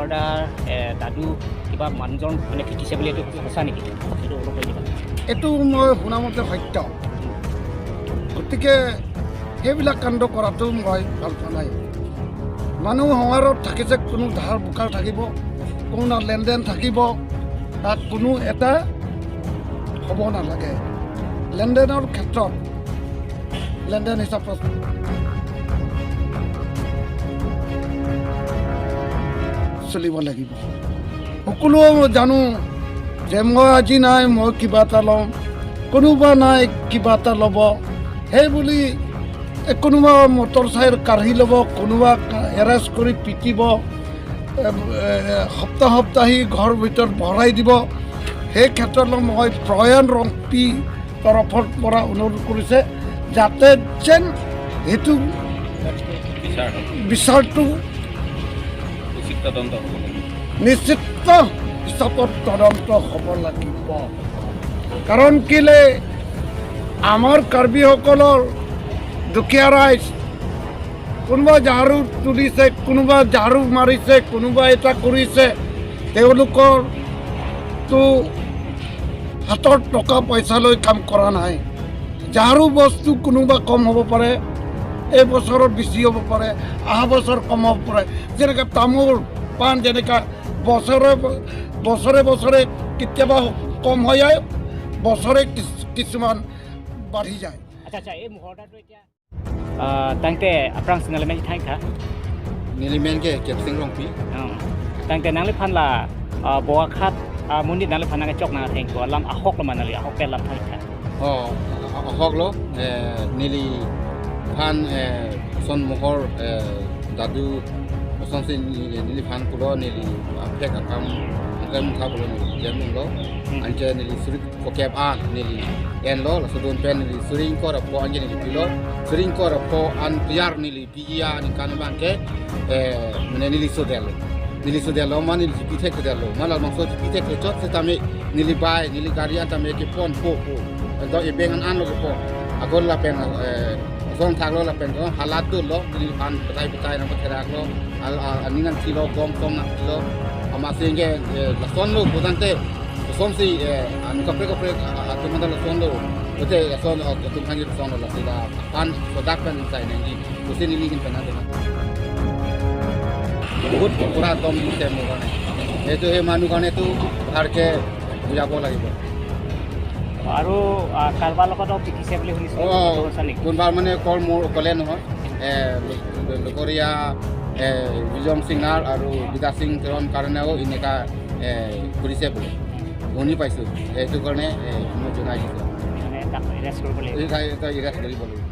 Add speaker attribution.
Speaker 1: মহৰদাৰ দাদু কিবা মানুহজন মানে পিটিছে বুলি এইটো সঁচা নেকি? সেইটো অলপ কৈ দিবা।
Speaker 2: এইটো মই শুনামতে সত্য। গতিকে সেইবিলাক কাণ্ড কৰাটো মই ভাল পোৱা নাই। মানুহ সংসাৰত থাকিছে, কোনো ধাৰ বোকাৰ থাকিব, কোনো লেনদেন থাকিব, তাত কোনো এটা হ'ব নালাগে। লেনদেনৰ ক্ষেত্ৰত লেনদেন হিচাপত চলিব লাগিব। সকলো জানো যে মই আজি নাই, মই কিবা এটা ল'ম, কোনোবা নাই কিবা এটা ল'ব। সেই বুলি কোনোবা মটৰ চাইকেল কাঢ়ি ল'ব, কোনোবা এৰেষ্ট কৰি পিটিব, সপ্তাহী ঘৰ ভিতৰত ভৰাই দিব। সেই ক্ষেত্ৰত মই প্ৰয়াণ ৰংপি তৰফৰ পৰা অনুৰোধ কৰিছে যাতে যেন সেইটো বিচাৰটো নিশ্চিত হিচাপত তদন্ত হ'ব লাগিব। কাৰণ কেলে আমাৰ কাৰ্বিসকলৰ দুখীয়া ৰাইজ কোনোবা ঝাৰু তুলিছে, কোনোবা ঝাৰু মাৰিছে, কোনোবা এটা কৰিছে, তেওঁলোকৰতো হাতত টকা পইচা লৈ কাম কৰা নাই। ঝাৰু বস্তু কোনোবা কম হ'ব পাৰে, এই বছৰত বেছি হ'ব পাৰে, অহা বছৰ কম হ'ব পাৰে। যেনেকৈ তামোল পাণ যেনেকৈ বছৰে কেতিয়াবা কম হৈ যায়, বছৰে কিছুমান বাঢ়ি যায়।
Speaker 1: আচ্ছা এই মহৰদাৰটো এতিয়া tangte aprang sinalemen thang kha
Speaker 3: nilimen ke kepsing rongpi
Speaker 1: tangte nangli phanla boa khat mundi nangli phana ga chok na theng ko lam ahok la manali ahok pe lam thang kha
Speaker 3: ahok lo nili phan son mohor dadu son sin nili phan kulo nili phek akam angam thabulo nili jamun lo anje nili surit kokep an nili en lo sudun pen nili suring ko ra po anje nili pilo suring ko ra po an tiar nili pia ni kan bangke nili sodelo man nili pitek delo malal mangso pitek chot setame nili bai nili garia tame ke pon po do e bengan an lo po agol la pen song thaglo la pen halat tu lo nili an betai na berak lo aningan kilo kom na kilo ama senge la son lo budante som si an kapre atu mandal son lo ote son atu khani son lo sila an sodak pen sai nengi usin ini kin pena dena বহুত পুরা দম দিছে মোৰ কাৰণে এইটো সেই মানুহ কাৰণে তো ভালকে বুজাব লাগিব
Speaker 1: আৰু কাৰবাৰ লগত পিটিছে বুলি শুনিছো
Speaker 3: কোনবাৰ মানে কল মোৰ কলে নহয় লোকৰীয়া বিজম সিংনাৰ আৰু বিদা সিং তেওঁৰ কাৰণেও এনেকা কৰিছে বুলি শুনি পাইছোঁ সেইটো কাৰণে মই জনাই দিছোঁ
Speaker 1: মানে তাক এৰেষ্ট কৰিব লাগিব